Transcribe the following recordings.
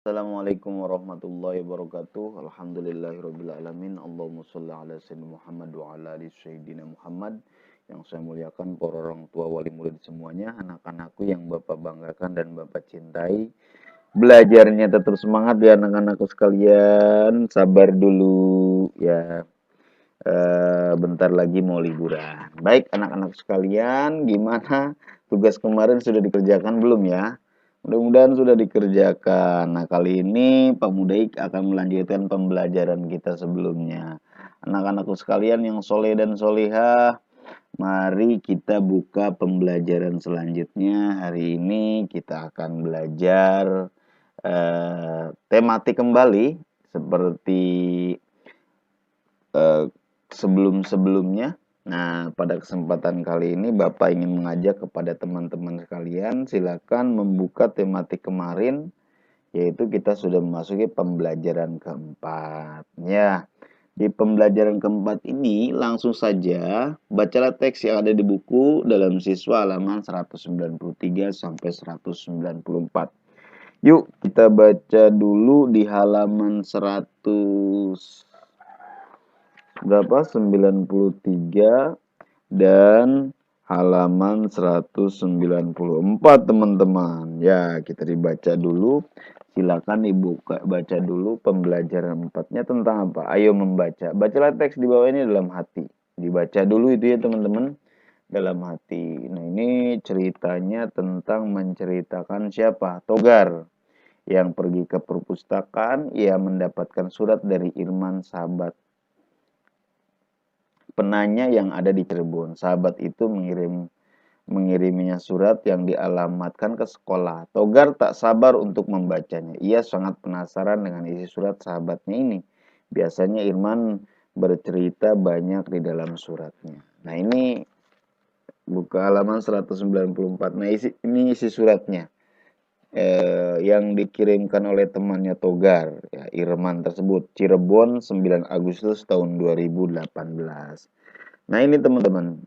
Assalamualaikum warahmatullahi wabarakatuh. Alhamdulillahirrabbilalamin. Allahumma sholli ala sayyidina Muhammad wa ala ali sayyidina Muhammad. Yang saya muliakan para orang tua, wali murid semuanya, anak-anakku yang Bapak banggakan dan Bapak cintai. Belajarnya tetap semangat ya anak-anakku sekalian. Sabar dulu ya. Bentar lagi mau liburan. Baik anak-anak sekalian, gimana tugas kemarin sudah dikerjakan belum ya? Mudah-mudahan sudah dikerjakan. Nah, kali ini Pak Mudaik akan melanjutkan pembelajaran kita sebelumnya. Anak-anakku sekalian yang soleh dan solihah, mari kita buka pembelajaran selanjutnya. Hari ini kita akan belajar tematik kembali seperti sebelum-sebelumnya. Nah, pada kesempatan kali ini Bapak ingin mengajak kepada teman-teman sekalian, silakan membuka tematik kemarin, yaitu kita sudah memasuki pembelajaran keempat. Ya, di pembelajaran keempat ini langsung saja bacalah teks yang ada di buku dalam siswa halaman 193 sampai 194. Yuk, kita baca dulu di halaman 100 berapa? 93 dan halaman 194 teman-teman. Ya, kita dibaca dulu. Silakan dibuka baca dulu pembelajaran 4-nya tentang apa? Ayo membaca. Bacalah teks di bawah ini dalam hati. Dibaca dulu itu ya teman-teman, dalam hati. Nah, ini ceritanya tentang menceritakan siapa? Togar yang pergi ke perpustakaan, ia mendapatkan surat dari Irman, sahabat penanya yang ada di Cirebon. Sahabat itu mengiriminya surat yang dialamatkan ke sekolah. Togar tak sabar untuk membacanya. Ia sangat penasaran dengan isi surat sahabatnya ini. Biasanya Irman bercerita banyak di dalam suratnya. Nah, ini buka halaman 194. Nah, ini isi suratnya. Yang dikirimkan oleh temannya Togar, ya, Irman tersebut, Cirebon 9 Agustus tahun 2018. Nah, ini teman-teman,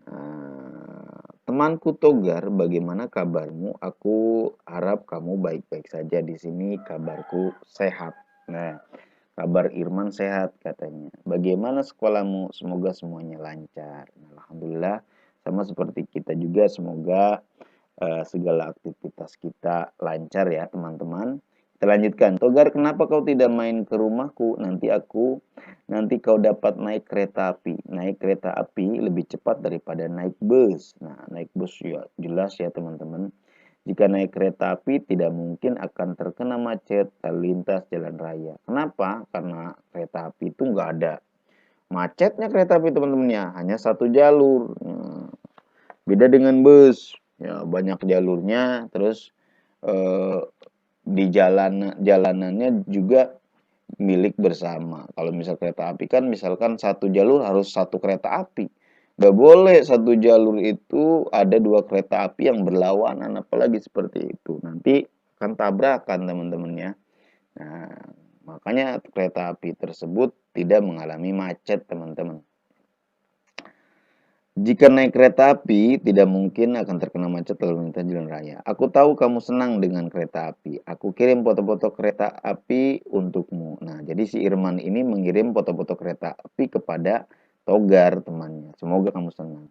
temanku Togar, bagaimana kabarmu? Aku harap kamu baik-baik saja. Di sini kabarku sehat. Nah, kabar Irman sehat katanya. Bagaimana sekolahmu? Semoga semuanya lancar. Nah, alhamdulillah sama seperti kita juga, semoga segala aktivitas kita lancar ya teman-teman. Kita lanjutkan. Togar, kenapa kau tidak main ke rumahku? Nanti kau dapat naik kereta api. Naik kereta api lebih cepat daripada naik bus. Nah, naik bus ya jelas ya teman-teman. Jika naik kereta api tidak mungkin akan terkena macet lalu lintas jalan raya. Kenapa? Karena kereta api itu nggak ada macetnya kereta api teman-temannya, hanya satu jalur. Beda dengan bus, ya banyak jalurnya, terus di jalanannya juga milik bersama. Kalau misal kereta api kan misalkan satu jalur harus satu kereta api. Gak boleh satu jalur itu ada dua kereta api yang berlawanan, apalagi seperti itu. Nanti akan tabrakan teman-temannya. Nah, makanya kereta api tersebut tidak mengalami macet teman-teman. Jika naik kereta api, tidak mungkin akan terkena macet lalu lintas jalan raya. Aku tahu kamu senang dengan kereta api. Aku kirim foto-foto kereta api untukmu. Nah, jadi si Irman ini mengirim foto-foto kereta api kepada Togar temannya. Semoga kamu senang.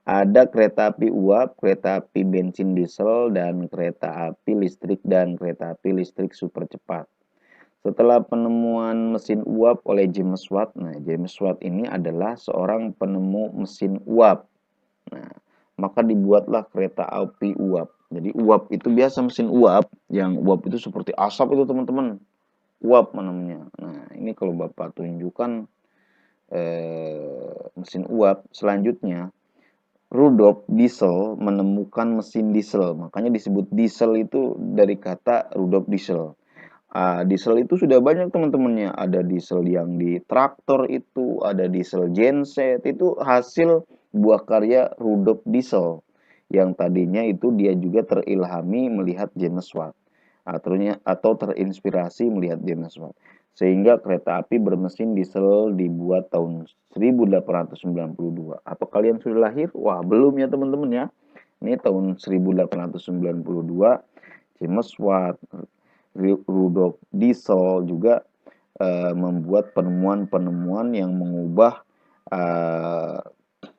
Ada kereta api uap, kereta api bensin diesel, dan kereta api listrik dan kereta api listrik super cepat. Setelah penemuan mesin uap oleh James Watt, nah James Watt ini adalah seorang penemu mesin uap. Nah, maka dibuatlah kereta api uap. Jadi uap itu biasa mesin uap, yang uap itu seperti asap itu teman-teman. Uap namanya. Nah, ini kalau Bapak tunjukkan mesin uap. Selanjutnya, Rudolf Diesel menemukan mesin diesel. Makanya disebut diesel itu dari kata Rudolf Diesel. Diesel itu sudah banyak teman-temannya. Ada diesel yang di traktor itu, ada diesel genset, itu hasil buah karya Rudolf Diesel. Yang tadinya itu dia juga terilhami melihat James Watt. Atau terinspirasi melihat James Watt. Sehingga kereta api bermesin diesel dibuat tahun 1892. Apa kalian sudah lahir? Wah, belum ya teman-teman ya. Ini tahun 1892, James Watt Rudolf Diesel juga membuat penemuan-penemuan yang mengubah eh,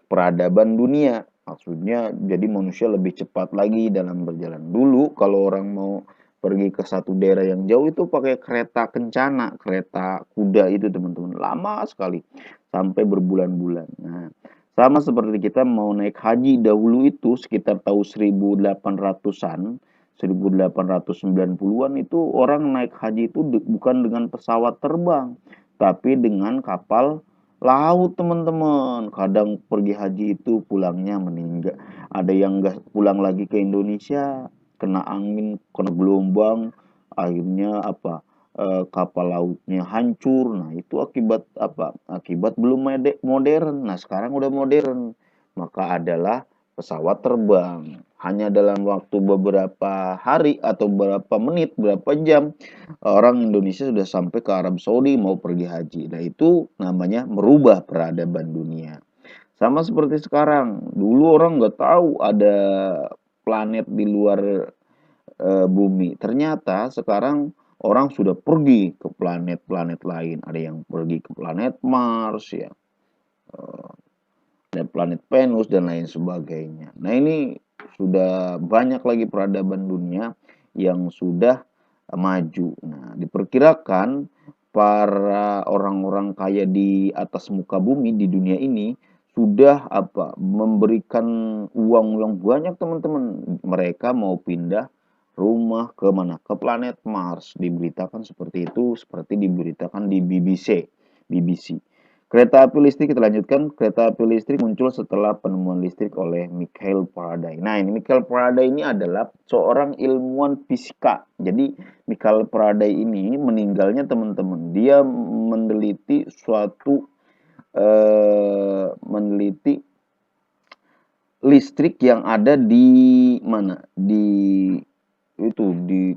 peradaban dunia. Maksudnya jadi manusia lebih cepat lagi dalam berjalan. Dulu kalau orang mau pergi ke satu daerah yang jauh itu pakai kereta kencana, kereta kuda itu teman-teman. Lama sekali, sampai berbulan-bulan. Nah, sama seperti kita mau naik haji dahulu itu sekitar tahun 1800-an, 1890-an itu orang naik haji itu bukan dengan pesawat terbang, tapi dengan kapal laut teman-teman. Kadang pergi haji itu pulangnya meninggal. Ada yang nggak pulang lagi ke Indonesia, kena angin, kena gelombang, akhirnya apa? Kapal lautnya hancur. Nah, itu akibat apa? Akibat belum modern. Nah, sekarang udah modern. Maka adalah pesawat terbang. Hanya dalam waktu beberapa hari atau beberapa menit, beberapa jam, orang Indonesia sudah sampai ke Arab Saudi mau pergi haji. Nah, itu namanya merubah peradaban dunia. Sama seperti sekarang. Dulu orang nggak tahu ada planet di luar bumi. Ternyata sekarang orang sudah pergi ke planet-planet lain. Ada yang pergi ke planet Mars ya, dan planet Venus dan lain sebagainya. Nah, ini sudah banyak lagi peradaban dunia yang sudah maju. Nah, diperkirakan para orang-orang kaya di atas muka bumi di dunia ini sudah apa memberikan uang yang banyak teman-teman. Mereka mau pindah rumah ke mana? Ke planet Mars. Diberitakan seperti itu, seperti diberitakan di BBC. BBC. Kereta api listrik kita lanjutkan. Kereta api listrik muncul setelah penemuan listrik oleh Michael Faraday. Nah, ini Michael Faraday ini adalah seorang ilmuwan fisika. Jadi Michael Faraday ini meninggalnya teman-teman. Dia meneliti suatu meneliti listrik yang ada di mana? Di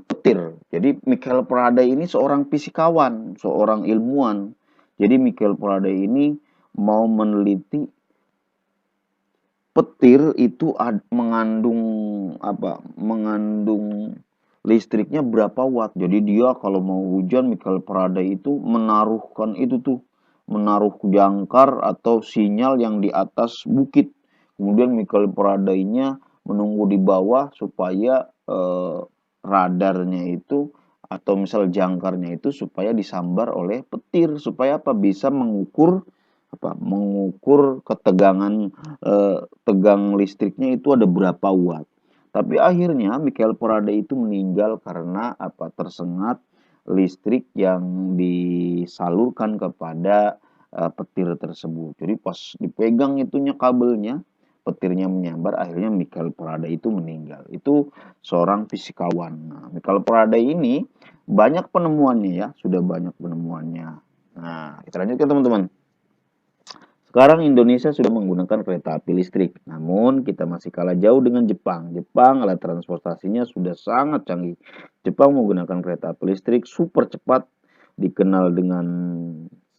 petir. Jadi Michael Faraday ini seorang fisikawan, seorang ilmuwan. Jadi Michael Faraday ini mau meneliti petir itu mengandung apa? Mengandung listriknya berapa watt. Jadi dia kalau mau hujan Michael Faraday itu menaruhkan itu tuh, menaruh jangkar atau sinyal yang di atas bukit. Kemudian Michael Faraday-nya menunggu di bawah supaya radarnya itu atau misal jangkarnya itu supaya disambar oleh petir supaya apa bisa mengukur apa mengukur ketegangan tegang listriknya itu ada berapa watt. Tapi akhirnya Michael Faraday itu meninggal karena apa tersengat listrik yang disalurkan kepada petir tersebut. Jadi pas dipegang itunya kabelnya, petirnya menyambar, akhirnya Michael Faraday itu meninggal. Itu seorang fisikawan. Nah, Michael Faraday ini banyak penemuannya ya, sudah banyak penemuannya. Nah, kita lanjutkan teman-teman. Sekarang Indonesia sudah menggunakan kereta api listrik, namun kita masih kalah jauh dengan Jepang. Jepang alat transportasinya sudah sangat canggih. Jepang menggunakan kereta api listrik super cepat, dikenal dengan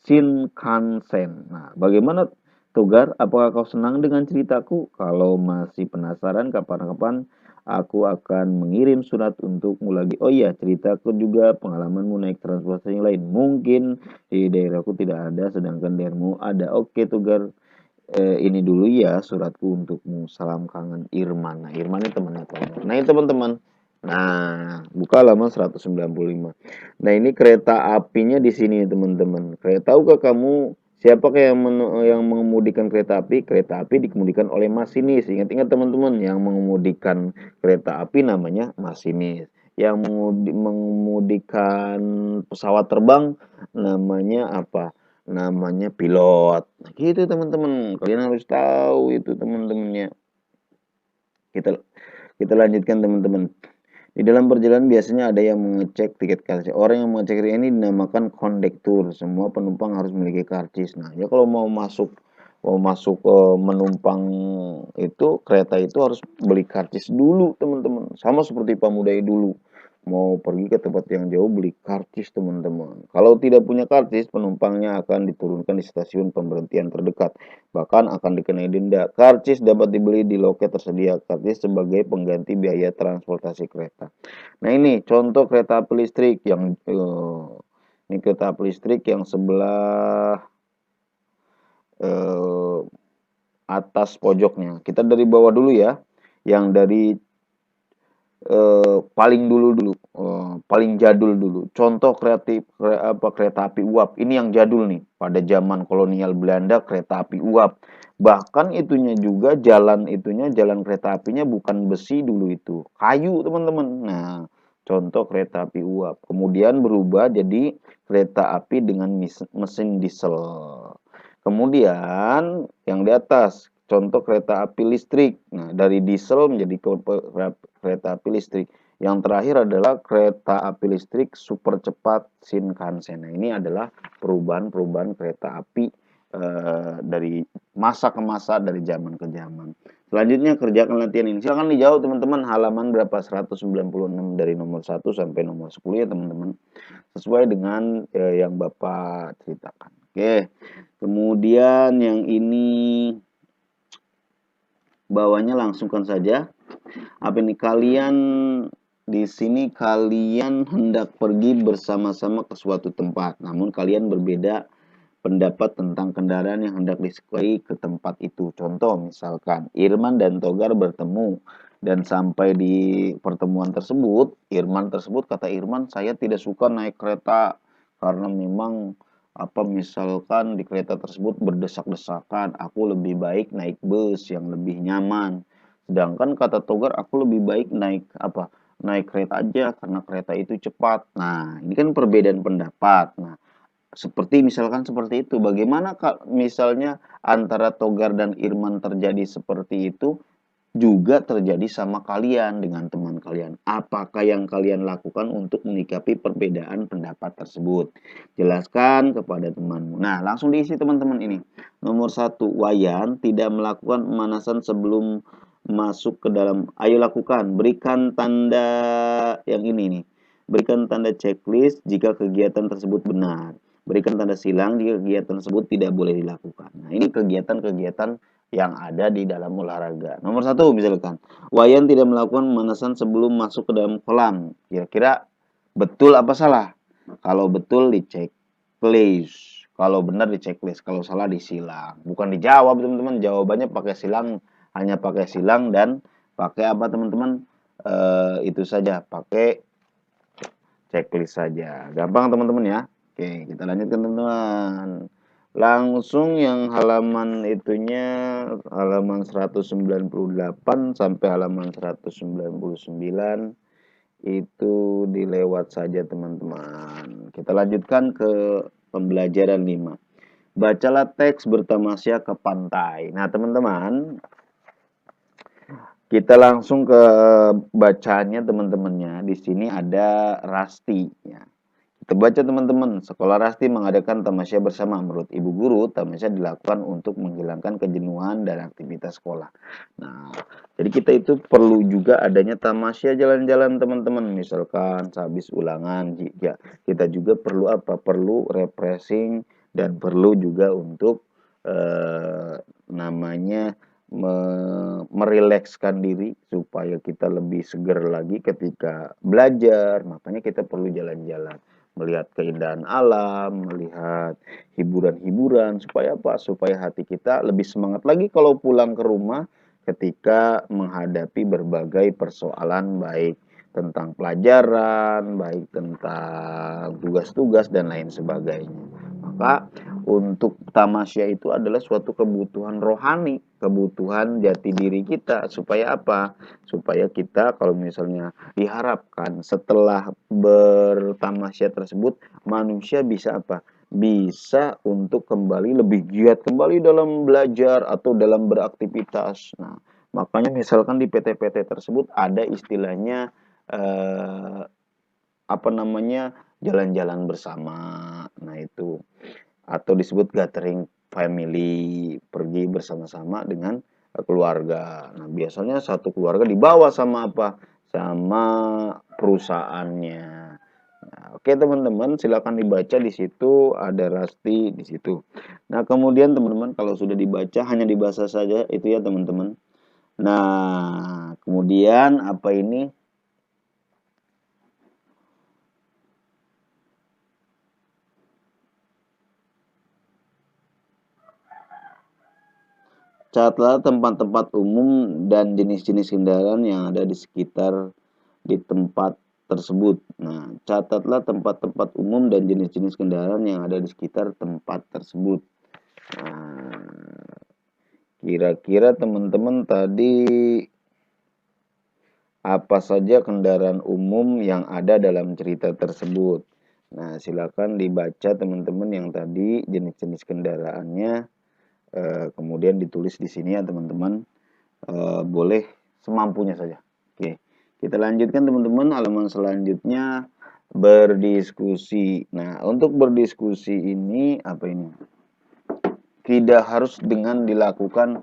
Shinkansen. Nah, bagaimana Togar? Apakah kau senang dengan ceritaku? Kalau masih penasaran, kapan-kapan aku akan mengirim surat untukmu lagi. Oh iya, ceritaku juga pengalamanmu naik transportasi yang lain. Mungkin di daerahku tidak ada, sedangkan daerahmu ada. Oke, Togar. Ini dulu ya suratku untukmu. Salam kangen Irman. Nah, Irman ini temannya Togar. Nah, ini teman-teman. Nah, buka halaman 195. Nah, ini kereta apinya di sini teman-teman. Tahukah kamu siapakah yang mengemudikan kereta api? Kereta api dikemudikan oleh masinis. Ingat-ingat teman-teman, yang mengemudikan kereta api namanya masinis. Yang mengemudikan pesawat terbang namanya apa? Namanya pilot. Nah, gitu teman-teman. Kalian harus tahu itu teman-temannya. Kita kita lanjutkan teman-teman. Di dalam perjalanan biasanya ada yang mengecek tiket karcis. Orang yang mengecek ini dinamakan kondektur. Semua penumpang harus memiliki karcis. Nah, ya kalau mau masuk menumpang itu kereta itu harus beli karcis dulu, teman-teman. Sama seperti Pamudai dulu. mau pergi ke tempat yang jauh beli karcis teman-teman. Kalau tidak punya karcis, penumpangnya akan diturunkan di stasiun pemberhentian terdekat. Bahkan akan dikenai denda. Karcis dapat dibeli di loket tersedia. Karcis sebagai pengganti biaya transportasi kereta. Nah ini contoh kereta api listrik yang ini kereta api listrik yang sebelah eh, atas pojoknya. Kita dari bawah dulu ya. Yang dari paling paling jadul dulu. Contoh kereta api uap. Ini yang jadul nih. Pada zaman kolonial Belanda kereta api uap. Bahkan itunya juga jalan kereta apinya bukan besi dulu itu, kayu teman-teman. Nah, contoh kereta api uap. Kemudian berubah jadi kereta api dengan mesin diesel. Kemudian yang di atas contoh kereta api listrik. Nah, dari diesel menjadi kereta api listrik. Yang terakhir adalah kereta api listrik super cepat Shinkansen. Nah, ini adalah perubahan-perubahan kereta api dari masa ke masa, dari zaman ke zaman. Selanjutnya kerjakan latihan ini. Silahkan dijawab teman-teman, halaman berapa? 196 dari nomor 1 sampai nomor 10 ya teman-teman. Sesuai dengan yang Bapak ceritakan. Oke. Kemudian yang ini bawahnya langsungkan saja. Apa ini kalian di sini kalian hendak pergi bersama-sama ke suatu tempat, namun kalian berbeda pendapat tentang kendaraan yang hendak disukai ke tempat itu. Contoh misalkan Irman dan Togar bertemu dan sampai di pertemuan tersebut, kata Irman, saya tidak suka naik kereta karena memang misalkan di kereta tersebut berdesak-desakan, aku lebih baik naik bus yang lebih nyaman. Sedangkan kata Togar, aku lebih baik naik kereta aja karena kereta itu cepat. Nah, ini kan perbedaan pendapat. Nah, misalkan seperti itu. Bagaimana misalnya antara Togar dan Irman terjadi seperti itu, juga terjadi sama kalian dengan teman kalian. Apakah yang kalian lakukan untuk menyikapi perbedaan pendapat tersebut? Jelaskan kepada temanmu. Nah, langsung diisi teman-teman ini. Nomor 1, Wayan tidak melakukan pemanasan sebelum masuk ke dalam. Ayo lakukan. Berikan tanda yang ini nih. Berikan tanda checklist jika kegiatan tersebut benar. Berikan tanda silang jika kegiatan tersebut tidak boleh dilakukan. Nah, ini kegiatan-kegiatan yang ada di dalam olahraga. Nomor 1 misalkan, Wayan tidak melakukan pemanasan sebelum masuk ke dalam kolam. Kira-kira betul apa salah? Kalau betul dicek checklist. Kalau benar di checklist, kalau salah disilang. Bukan dijawab teman-teman, jawabannya pakai silang, hanya pakai silang dan pakai apa teman-teman? Itu saja, pakai checklist saja. Gampang teman-teman ya. Oke, kita lanjutkan teman-teman. Langsung yang halaman itunya halaman 198 sampai halaman 199 itu dilewat saja teman-teman. Kita lanjutkan ke pembelajaran 5. Bacalah teks bertamasya ke pantai. Nah, teman-teman, kita langsung ke bacanya teman-temannya. Di sini ada Rasti ya. Kita baca teman-teman, sekolah Rasti mengadakan tamasya bersama. Menurut ibu guru, tamasya dilakukan untuk menghilangkan kejenuhan dan aktivitas sekolah. Nah, jadi kita itu perlu juga adanya tamasya jalan-jalan teman-teman. Misalkan sehabis ulangan, ya, kita juga perlu Perlu refreshing dan perlu juga untuk namanya merilekskan diri supaya kita lebih segar lagi ketika belajar. Makanya kita perlu jalan-jalan, melihat keindahan alam, melihat hiburan-hiburan supaya supaya hati kita lebih semangat lagi kalau pulang ke rumah ketika menghadapi berbagai persoalan, baik tentang pelajaran, baik tentang tugas-tugas dan lain sebagainya. Maka untuk tamasya itu adalah suatu kebutuhan rohani, kebutuhan jati diri kita. Supaya apa? Supaya kita kalau misalnya diharapkan setelah bertamasya tersebut, manusia bisa Bisa untuk kembali lebih giat kembali dalam belajar atau dalam beraktivitas. Nah, makanya misalkan di PT-PT tersebut ada istilahnya jalan-jalan bersama. Nah, itu atau disebut gathering family, pergi bersama-sama dengan keluarga. Nah, biasanya satu keluarga dibawa sama sama perusahaannya. Nah, oke teman-teman, silakan dibaca di situ, ada Rasti di situ. Nah, kemudian teman-teman kalau sudah dibaca hanya dibahas saja itu ya teman-teman. Nah, kemudian apa ini? Catatlah tempat-tempat umum dan jenis-jenis kendaraan yang ada di sekitar di tempat tersebut. Nah, catatlah tempat-tempat umum dan jenis-jenis kendaraan yang ada di sekitar tempat tersebut. Nah, kira-kira teman-teman tadi apa saja kendaraan umum yang ada dalam cerita tersebut? Nah, silakan dibaca teman-teman yang tadi jenis-jenis kendaraannya, kemudian ditulis di sini ya teman-teman. Boleh semampunya saja. Oke, kita lanjutkan teman-teman, halaman selanjutnya berdiskusi. Nah, untuk berdiskusi ini apa ini? Tidak harus dengan dilakukan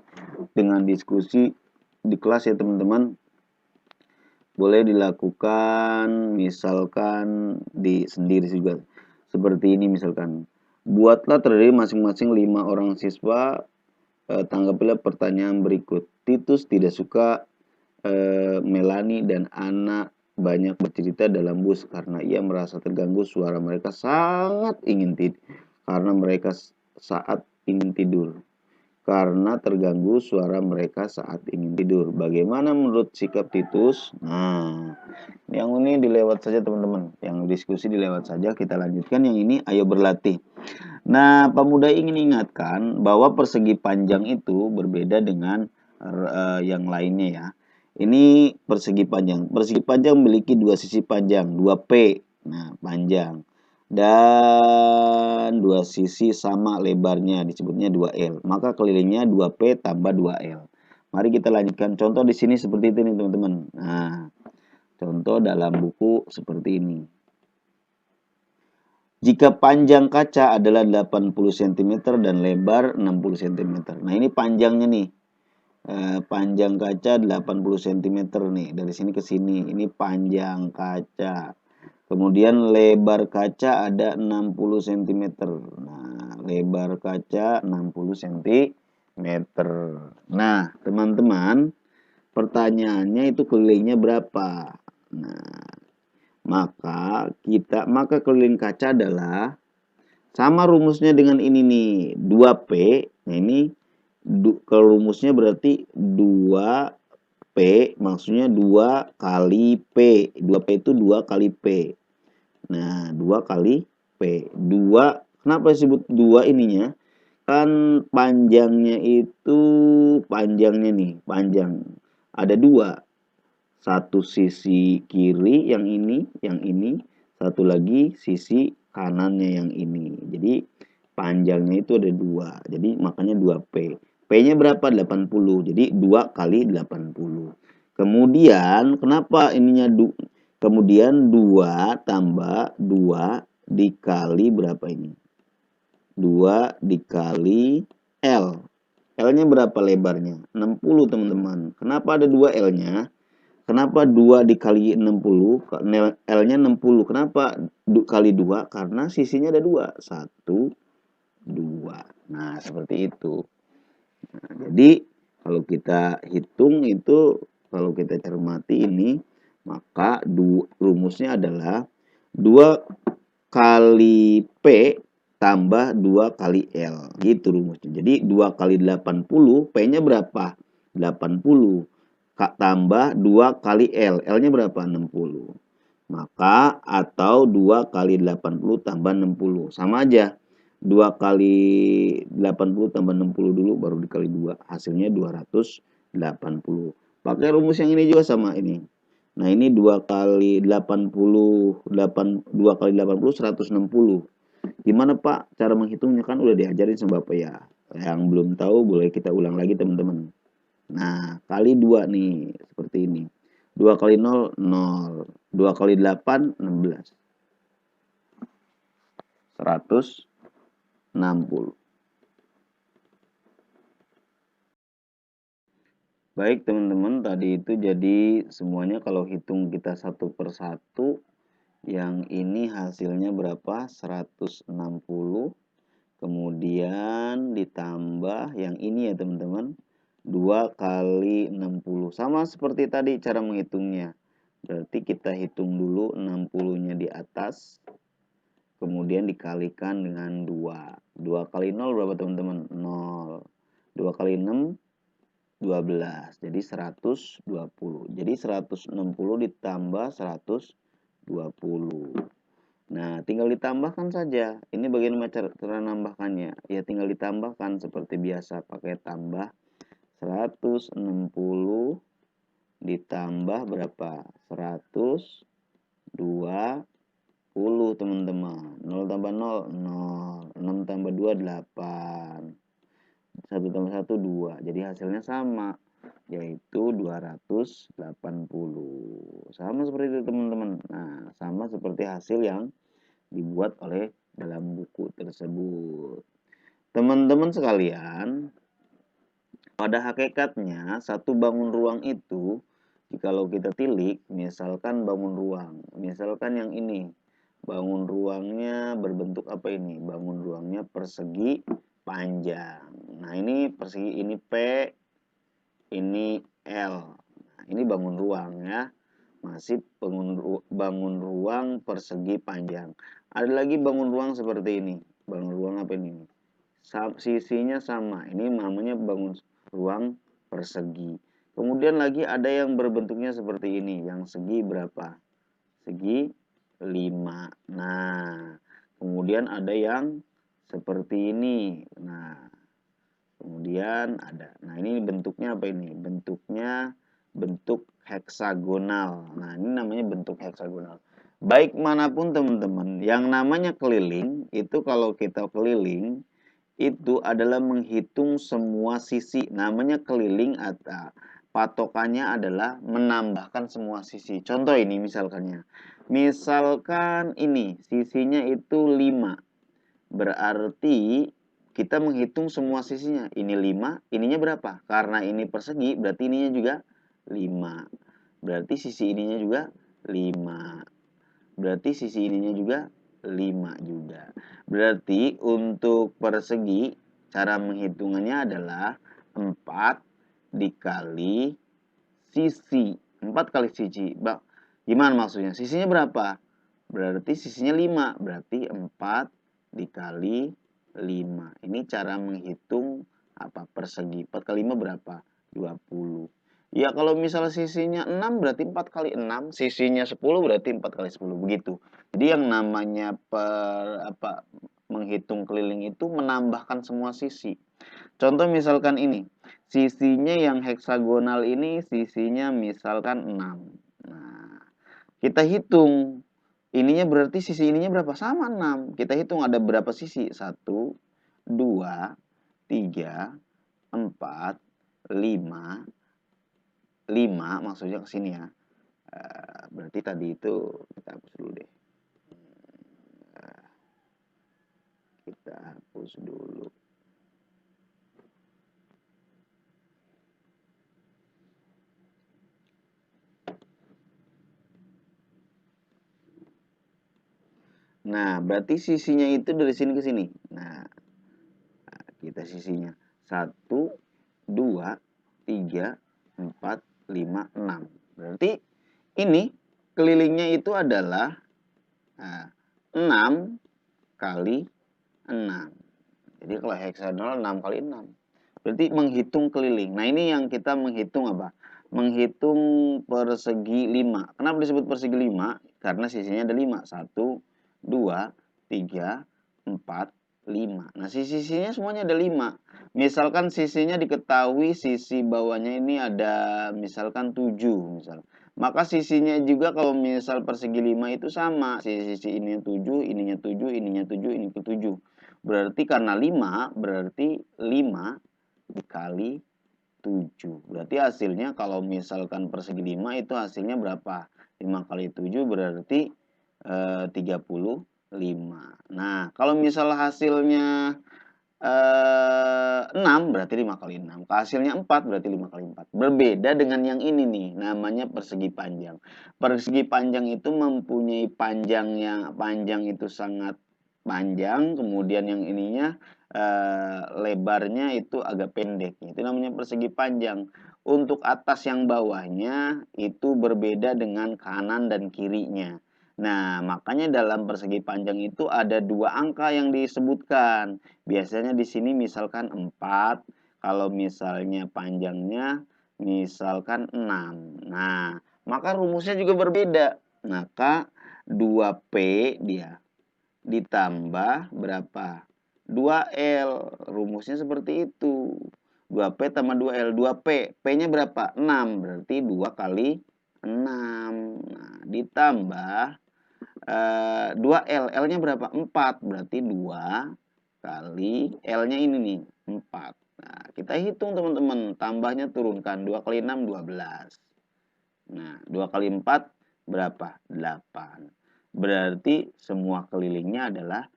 dengan diskusi di kelas ya teman-teman. Boleh dilakukan misalkan di sendiri juga. Seperti ini misalkan. Buatlah terdiri masing-masing 5 orang siswa. Tanggapilah pertanyaan berikut. Titus tidak suka Melanie dan Anna banyak bercerita dalam bus karena ia merasa terganggu suara mereka sangat ingin tidur karena mereka saat ingin tidur. Karena terganggu suara mereka saat ingin tidur. Bagaimana menurut sikap Titus? Nah, yang ini dilewat saja teman-teman. Yang diskusi dilewat saja. Kita lanjutkan yang ini. Ayo berlatih. Nah, pemuda ingin ingatkan bahwa persegi panjang itu berbeda dengan yang lainnya ya. Ini persegi panjang. Persegi panjang memiliki dua sisi panjang, 2P. Nah, panjang. Dan dua sisi sama lebarnya, disebutnya 2L. Maka kelilingnya 2P tambah 2L. Mari kita lanjutkan. Contoh di sini seperti itu nih teman-teman. Nah, contoh dalam buku seperti ini. Jika panjang kaca adalah 80 cm dan lebar 60 cm. Nah, ini panjangnya nih. Panjang kaca 80 cm nih. Dari sini ke sini. Ini panjang kaca. Kemudian lebar kaca ada 60 cm. Nah, lebar kaca 60 cm. Nah, teman-teman, pertanyaannya itu kelilingnya berapa? Nah, maka keliling kaca adalah sama rumusnya dengan ini nih, 2P. Nah, ini kalau rumusnya berarti 2P, maksudnya 2 kali P. 2P itu 2 kali P. Nah, 2 kali P. 2, kenapa disebut 2 ininya? Kan panjangnya itu, panjangnya nih, panjang. Ada 2. Satu sisi kiri yang ini, satu lagi sisi kanannya yang ini. Jadi panjangnya itu ada 2. Jadi makanya 2P. P-nya berapa? 80. Jadi 2 kali 80. Kemudian kenapa ininya kemudian 2 tambah 2 dikali berapa ini? 2 dikali L. L-nya berapa lebarnya? 60 teman-teman. Kenapa ada 2 L-nya? Kenapa 2 dikali 60? L-nya 60. Kenapa kali 2? Karena sisinya ada 2. 1, 2. Nah, seperti itu. Nah, jadi, kalau kita hitung itu, kalau kita cermati ini, maka rumusnya adalah 2 kali P tambah 2 kali L. Gitu rumusnya. Jadi, 2 kali 80, P-nya berapa? 80. Tambah 2 kali L. L-nya berapa? 60. Maka atau 2 kali 80 tambah 60. Sama aja. 2 kali 80 tambah 60 dulu baru dikali 2. Hasilnya 280. Pakai rumus yang ini juga sama ini. Nah, ini 2 kali 80, 2 kali 80, 160. Gimana Pak cara menghitungnya? Kan udah diajarin sama Bapak ya. Yang belum tahu boleh kita ulang lagi teman-teman. Nah, kali 2 nih, seperti ini. 2 kali 0, 0. 2 kali 8, 16. 160. Baik teman-teman, tadi itu jadi semuanya kalau hitung kita satu per satu, yang ini hasilnya berapa? 160. Kemudian ditambah yang ini ya teman-teman, 2 kali 60. Sama seperti tadi cara menghitungnya. Berarti kita hitung dulu 60-nya di atas, kemudian dikalikan dengan 2. 2 kali 0 berapa teman-teman? 0. 2 kali 6, 12. Jadi 120. Jadi 160 ditambah 120. Nah, tinggal ditambahkan saja. Ini bagaimana cara nambahkannya? Ya tinggal ditambahkan seperti biasa pakai tambah 160 ditambah berapa? 120 teman-teman. 0 tambah 0, 0. 6 tambah 2, 8. 1 tambah 1, 2. Jadi hasilnya sama, yaitu 280. Sama seperti itu teman-teman. Nah, sama seperti hasil yang dibuat oleh dalam buku tersebut. Teman-teman sekalian, pada hakikatnya satu bangun ruang itu, jikalau kita tilik, misalkan bangun ruang, misalkan yang ini, bangun ruangnya berbentuk apa ini? Bangun ruangnya persegi panjang. Nah, ini persegi, ini P, ini L. Nah, ini bangun ruang ya. Masih bangun ruang persegi panjang. Ada lagi bangun ruang seperti ini. Bangun ruang apa ini? Sisinya sama. Ini namanya bangun ruang persegi. Kemudian lagi ada yang berbentuknya seperti ini. Yang segi berapa? Segi 5. Nah, kemudian ada yang seperti ini. Nah, kemudian ada. Nah, ini bentuknya apa ini? Bentuknya bentuk heksagonal. Nah, ini namanya bentuk heksagonal. Baik manapun teman-teman, yang namanya keliling, itu kalau kita keliling, itu adalah menghitung semua sisi. Namanya keliling atau patokannya adalah menambahkan semua sisi. Contoh ini misalkannya. Misalkan ini, sisinya itu 5. Berarti kita menghitung semua sisinya. Ini 5, ininya berapa? Karena ini persegi, berarti ininya juga 5. Berarti sisi ininya juga 5. Berarti sisi ininya juga 5 juga. Berarti untuk persegi, cara menghitungannya adalah 4 dikali sisi. 4 kali sisi. Gimana maksudnya? Sisinya berapa? Berarti sisinya 5. Berarti 4 dikali 5. Ini cara menghitung apa? Persegi. 4 kali 5 berapa? 20. Ya kalau misalnya sisinya 6 berarti 4 kali 6. Sisinya 10 berarti 4 kali 10. Begitu. Jadi yang namanya menghitung keliling itu menambahkan semua sisi. Contoh misalkan ini. Sisinya yang heksagonal ini sisinya misalkan 6. Nah, kita hitung. Ininya berarti sisi ininya berapa? Sama 6. Kita hitung ada berapa sisi? 1, 2, 3, 4, 5. 5 maksudnya ke sini ya. Berarti tadi itu kita hapus dulu deh. Kita hapus dulu. Nah, berarti sisinya itu dari sini ke sini. Nah, kita sisinya 1, 2, 3, 4, 5, 6. Berarti ini kelilingnya itu adalah 6 kali 6. Jadi kalau heksagonal 6 kali 6. Berarti menghitung keliling. Nah, ini yang kita menghitung apa? Menghitung persegi 5. Kenapa disebut persegi 5? Karena sisinya ada 5. 1, 2, 3, 4, 5. Nah, sisinya semuanya ada 5. Misalkan sisinya diketahui sisi bawahnya ini ada misalkan 7 misal. Maka sisinya juga kalau misal persegi 5 itu sama. Sisi ininya 7, ininya 7, ininya 7, ini ke 7. Berarti karena 5, berarti 5 dikali 7. Berarti hasilnya kalau misalkan persegi 5 itu hasilnya berapa? 5 kali 7 berarti 35. Nah, kalau misal hasilnya 6 berarti 5 kali 6. Hasilnya 4 berarti 5 kali 4. Berbeda dengan yang ini nih, namanya persegi panjang. Persegi panjang itu mempunyai panjang itu sangat panjang, kemudian yang ininya lebarnya itu agak pendek. Itu namanya persegi panjang. Untuk atas yang bawahnya itu berbeda dengan kanan dan kirinya. Nah, makanya dalam persegi panjang itu ada 2 angka yang disebutkan. Biasanya di sini misalkan 4, kalau misalnya panjangnya misalkan 6. Nah, maka rumusnya juga berbeda. Maka 2P dia ditambah berapa? 2L. Rumusnya seperti itu. 2P tambah 2L. 2P. P-nya berapa? 6. Berarti 2 kali 6. Nah, ditambah 2L. L-nya berapa? 4. Berarti 2 kali L-nya ini nih, 4. Nah, kita hitung teman-teman. Tambahnya turunkan. 2 kali 6, 12. Nah, 2 kali 4 berapa? 8. Berarti semua kelilingnya adalah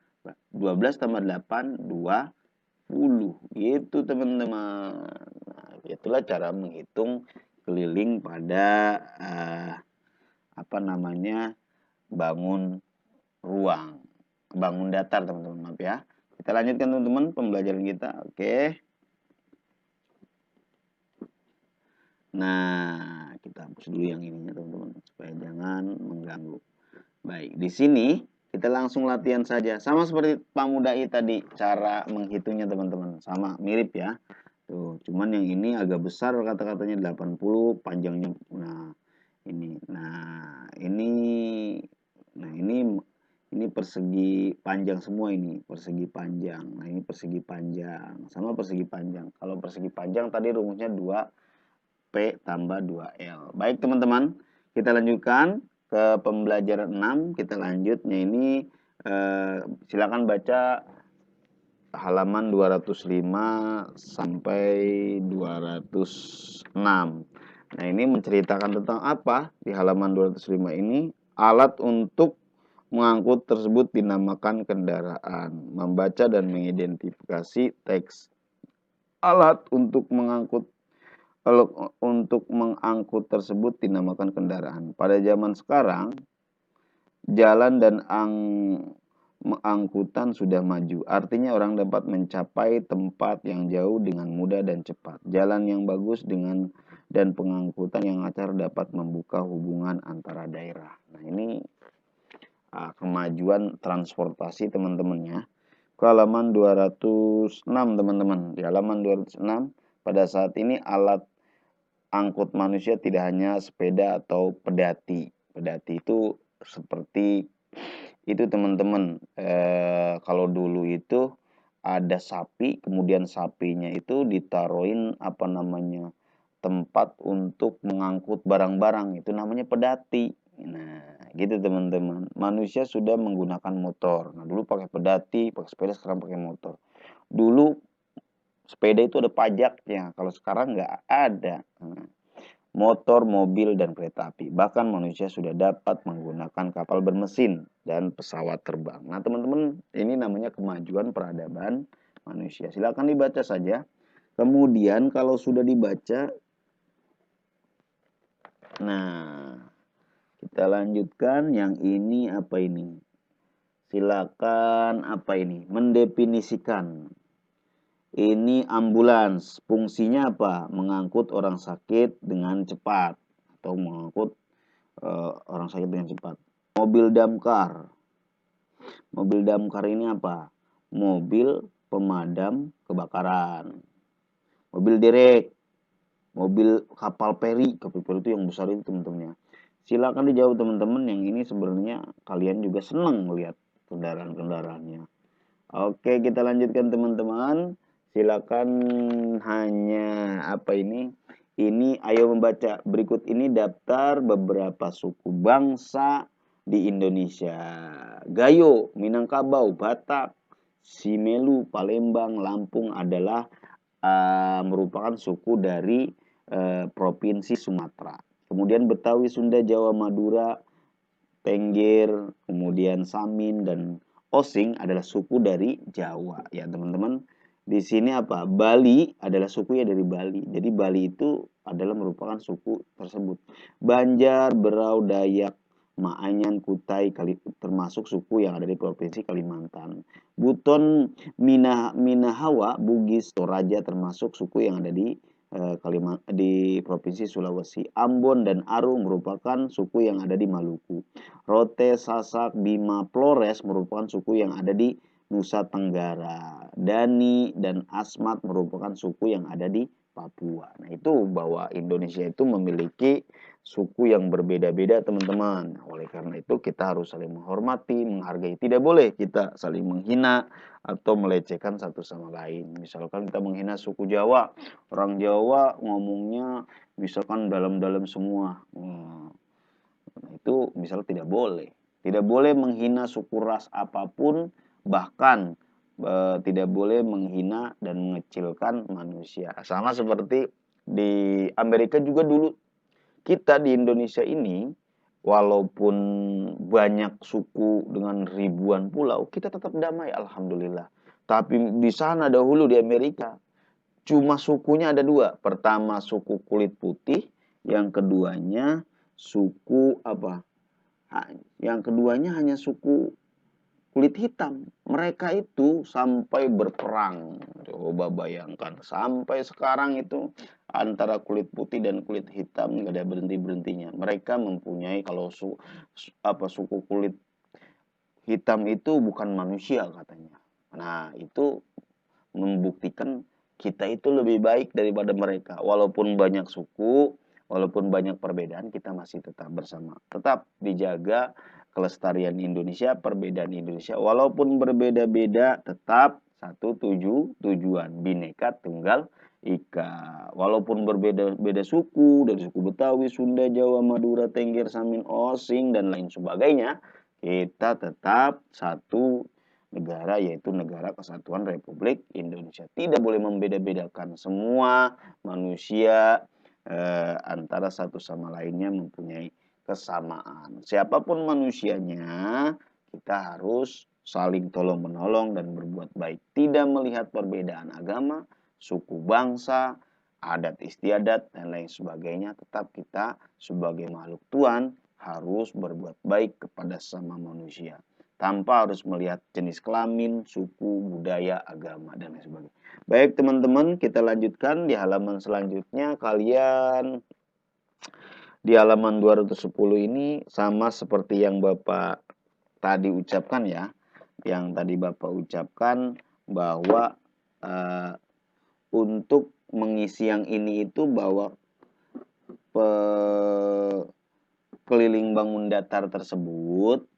12 tambah 8, 20. Gitu teman-teman. Nah, itulah cara menghitung keliling pada bangun ruang, bangun datar teman-teman, maaf ya. Kita lanjutkan teman-teman pembelajaran kita. Oke. Nah, kita hapus dulu yang ininya teman-teman supaya jangan mengganggu. Baik, di sini kita langsung latihan saja. Sama seperti Pamudai tadi cara menghitungnya teman-teman. Sama, mirip ya. Tuh, cuman yang ini agak besar kata-katanya 80, panjangnya ini. Ini persegi panjang semua ini, persegi panjang. Nah, ini persegi panjang, sama persegi panjang. Kalau persegi panjang tadi rumusnya 2P tambah 2L. Baik, teman-teman, kita lanjutkan ke pembelajaran 6. Kita lanjutnya ini silakan baca halaman 205 sampai 206. Nah, ini menceritakan tentang apa? Di halaman 205 ini, alat untuk mengangkut tersebut dinamakan kendaraan. Membaca dan mengidentifikasi teks. Alat untuk mengangkut tersebut dinamakan kendaraan. Pada zaman sekarang, jalan dan angkutan sudah maju. Artinya orang dapat mencapai tempat yang jauh dengan mudah dan cepat. Jalan yang bagus dan pengangkutan yang lancar dapat membuka hubungan antara daerah. Nah, ini kemajuan transportasi teman-teman ya. Ke halaman 206 teman-teman. Di halaman 206 pada saat ini alat angkut manusia tidak hanya sepeda atau pedati. Pedati itu seperti itu teman-teman. Kalau dulu itu ada sapi, kemudian sapinya itu ditaruhin tempat untuk mengangkut barang-barang, itu namanya pedati. Nah, gitu teman-teman. Manusia sudah menggunakan motor. Nah, dulu pakai pedati, pakai sepeda, sekarang pakai motor. Dulu sepeda itu ada pajaknya, kalau sekarang nggak ada. Motor, mobil, dan kereta api. Bahkan manusia sudah dapat menggunakan kapal bermesin dan pesawat terbang. Nah, teman-teman, ini namanya kemajuan peradaban manusia. Silakan dibaca saja. Kemudian kalau sudah dibaca, nah, kita lanjutkan yang ini apa ini? Silakan apa ini? Mendefinisikan. Ini ambulans. Fungsinya apa? Mengangkut orang sakit dengan cepat atau mengangkut orang sakit dengan cepat. Mobil damkar. Mobil damkar ini apa? Mobil pemadam kebakaran. Mobil derek. Mobil kapal peri. Kapal peri itu yang besar itu teman-teman ya. Silakan dijawab teman-teman, yang ini sebenarnya kalian juga senang melihat kendaraan-kendaraannya. Oke, kita lanjutkan teman-teman. Silakan hanya apa ini? Ini ayo membaca. Berikut ini daftar beberapa suku bangsa di Indonesia. Gayo, Minangkabau, Batak, Simelu, Palembang, Lampung adalah merupakan suku dari Provinsi Sumatera. Kemudian Betawi, Sunda, Jawa, Madura, Tengger, kemudian Samin dan Osing adalah suku dari Jawa ya teman-teman. Di sini apa? Bali adalah suku ya dari Bali. Jadi Bali itu adalah merupakan suku tersebut. Banjar, Berau, Dayak, Maanyan, Kutai, termasuk suku yang ada di Provinsi Kalimantan. Buton, Minahawa, Bugis, Toraja termasuk suku yang ada di di Provinsi Sulawesi. Ambon dan Aru merupakan suku yang ada di Maluku. Rote, Sasak, Bima, Flores merupakan suku yang ada di Nusa Tenggara. Dani dan Asmat merupakan suku yang ada di Papua. Nah, itu bahwa Indonesia itu memiliki suku yang berbeda-beda, teman-teman. Oleh karena itu, kita harus saling menghormati, menghargai. Tidak boleh kita saling menghina atau melecehkan satu sama lain. Misalkan kita menghina suku Jawa, orang Jawa ngomongnya misalkan dalam-dalam semua. Nah, itu misalnya tidak boleh. Tidak boleh menghina suku ras apapun, bahkan tidak boleh menghina dan mengecilkan manusia. Sama seperti di Amerika juga dulu, kita di Indonesia ini walaupun banyak suku dengan ribuan pulau, kita tetap damai, alhamdulillah. Tapi di sana dahulu di Amerika cuma sukunya ada dua. Pertama suku kulit putih, yang keduanya suku apa? Yang keduanya hanya suku kulit hitam. Mereka itu sampai berperang. Coba bayangkan, sampai sekarang itu antara kulit putih dan kulit hitam nggak ada berhenti-berhentinya. Mereka mempunyai, kalau suku kulit hitam itu bukan manusia katanya. Nah, itu membuktikan kita itu lebih baik daripada mereka. Walaupun banyak suku, walaupun banyak perbedaan, kita masih tetap bersama. Tetap dijaga kelestarian Indonesia, perbedaan Indonesia. Walaupun berbeda-beda, tetap satu tujuan, Bhinneka Tunggal Ika. Walaupun berbeda-beda suku, dari suku Betawi, Sunda, Jawa, Madura, Tengger, Samin, Osing, dan lain sebagainya, kita tetap satu negara, yaitu Negara Kesatuan Republik Indonesia. Tidak boleh membeda-bedakan, semua manusia antara satu sama lainnya mempunyai kesamaan. Siapapun manusianya, kita harus saling tolong-menolong dan berbuat baik. Tidak melihat perbedaan agama, suku bangsa, adat istiadat, dan lain sebagainya. Tetap kita sebagai makhluk Tuhan harus berbuat baik kepada sesama manusia, tanpa harus melihat jenis kelamin, suku, budaya, agama, dan lain sebagainya. Baik teman-teman, kita lanjutkan di halaman selanjutnya. Kalian di halaman 210 ini sama seperti yang Bapak tadi ucapkan ya. Yang tadi Bapak ucapkan bahwa untuk mengisi yang ini itu bahwa keliling bangun datar tersebut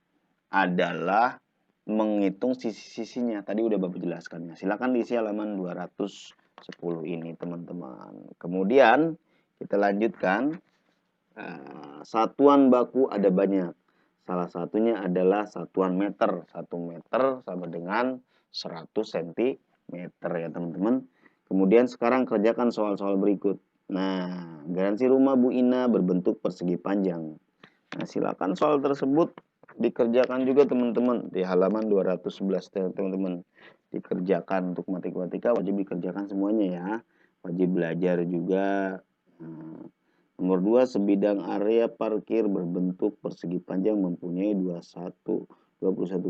adalah menghitung sisi-sisinya. Tadi udah Bapak jelaskan ya. Silakan diisi halaman 210 ini, teman-teman. Kemudian kita lanjutkan. Satuan baku ada banyak. Salah satunya adalah satuan meter. 1 meter sama dengan 100 cm ya, teman-teman. Kemudian sekarang kerjakan soal-soal berikut. Nah, garansi rumah Bu Ina berbentuk persegi panjang. Nah, silakan soal tersebut dikerjakan juga teman-teman di halaman 211, teman-teman. Dikerjakan untuk matematika wajib dikerjakan semuanya ya. Wajib belajar juga. Nomor 2, sebidang area parkir berbentuk persegi panjang mempunyai 21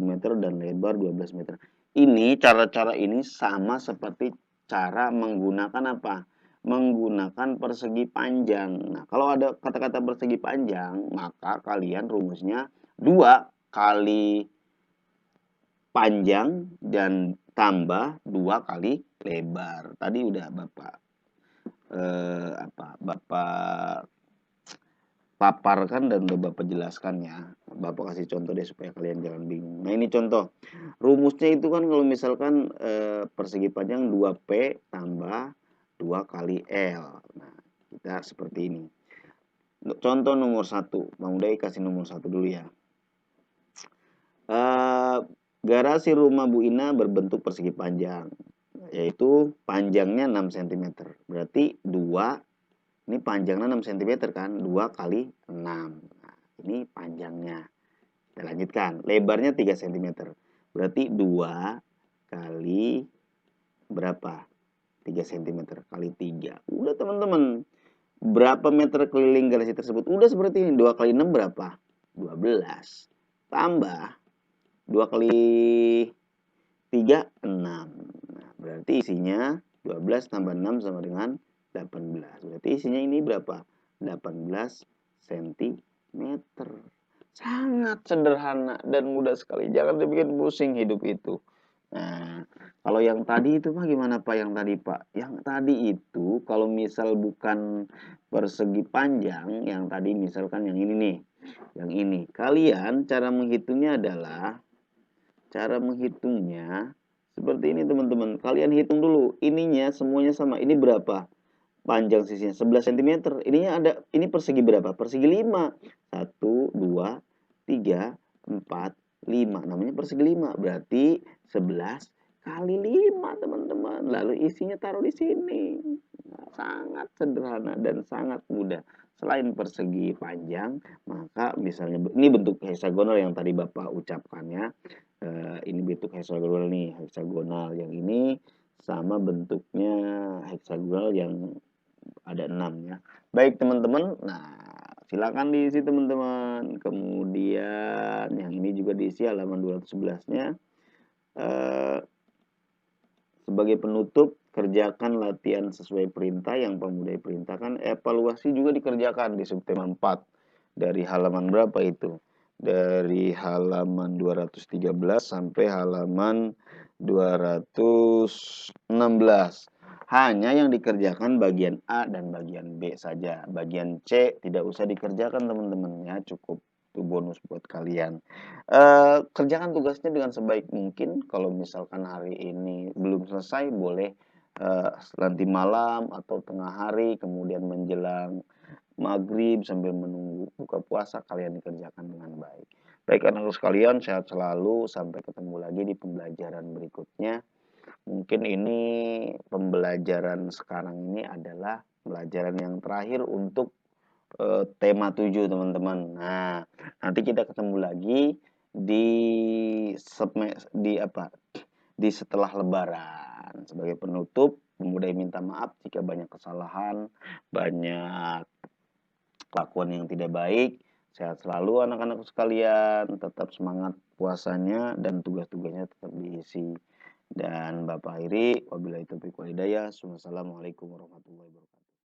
meter dan lebar 12 meter. Ini cara-cara ini sama seperti cara menggunakan apa? Menggunakan persegi panjang. Nah, kalau ada kata-kata persegi panjang, maka kalian rumusnya 2 kali panjang dan tambah 2 kali lebar. Tadi udah Bapak paparkan dan udah Bapak jelaskan ya. Bapak kasih contoh deh supaya kalian jangan bingung. Nah, ini contoh. Rumusnya itu kan kalau misalkan persegi panjang 2P tambah 2 kali L. Nah, kita seperti ini. Contoh nomor 1. Bang Uday kasih nomor 1 dulu ya. Garasi rumah Bu Ina berbentuk persegi panjang, yaitu panjangnya 6 cm. Berarti 2, ini panjangnya 6 cm kan, 2 kali 6. Nah, ini panjangnya. Kita lanjutkan, lebarnya 3 cm. Berarti 2 kali berapa? 3 cm kali 3. Udah teman-teman. Berapa meter keliling galaksi tersebut? Udah seperti ini. 2 kali 6 berapa? 12. Tambah 2 kali 3, 6. Nah, berarti isinya 12 tambah 6 sama dengan 18. Berarti isinya ini berapa? 18 cm. Sangat sederhana dan mudah sekali. Jangan dibikin pusing hidup itu. Nah, kalau yang tadi itu mah gimana Pak yang tadi Pak? Yang tadi itu kalau misal bukan persegi panjang, yang tadi misalkan yang ini nih, yang ini. Kalian cara menghitungnya seperti ini teman-teman. Kalian hitung dulu, ininya semuanya sama. Ini berapa? Panjang sisinya 11 cm. Ininya ada, ini persegi berapa? Persegi 5. 1, 2, 3, 4, 5. Namanya persegi 5. Berarti 11 kali 5 teman-teman. Lalu isinya taruh di sini. Nah, sangat sederhana dan sangat mudah. Selain persegi panjang, maka misalnya ini bentuk hexagonal yang tadi Bapak ucapkan ya. Ini bentuk hexagonal nih, hexagonal. Yang ini sama bentuknya hexagonal yang ada 6 ya. Baik teman-teman, nah silakan diisi teman-teman. Kemudian yang ini juga diisi halaman 211-nya. Sebagai penutup, kerjakan latihan sesuai perintah yang pemuda perintahkan. Evaluasi juga dikerjakan di subtema 4. Dari halaman berapa itu? Dari halaman 213 sampai halaman 216. Hanya yang dikerjakan bagian A dan bagian B saja. Bagian C tidak usah dikerjakan teman-teman ya, cukup itu bonus buat kalian. Kerjakan tugasnya dengan sebaik mungkin. Kalau misalkan hari ini belum selesai, boleh nanti malam atau tengah hari, kemudian menjelang maghrib sambil menunggu buka puasa, kalian dikerjakan dengan baik. Baik anak-anak sekalian, sehat selalu. Sampai ketemu lagi di pembelajaran berikutnya. Mungkin ini pembelajaran sekarang ini adalah pembelajaran yang terakhir untuk tema 7 teman-teman. Nah, nanti kita ketemu lagi di di setelah lebaran. Sebagai penutup, pemuda minta maaf jika banyak kesalahan, banyak kelakuan yang tidak baik. Sehat selalu anak-anak sekalian, tetap semangat puasanya dan tugas-tugasnya tetap diisi. Dan Bapak akhiri, wabillahi taufiq wal hidayah. Wassalamualaikum warahmatullahi wabarakatuh.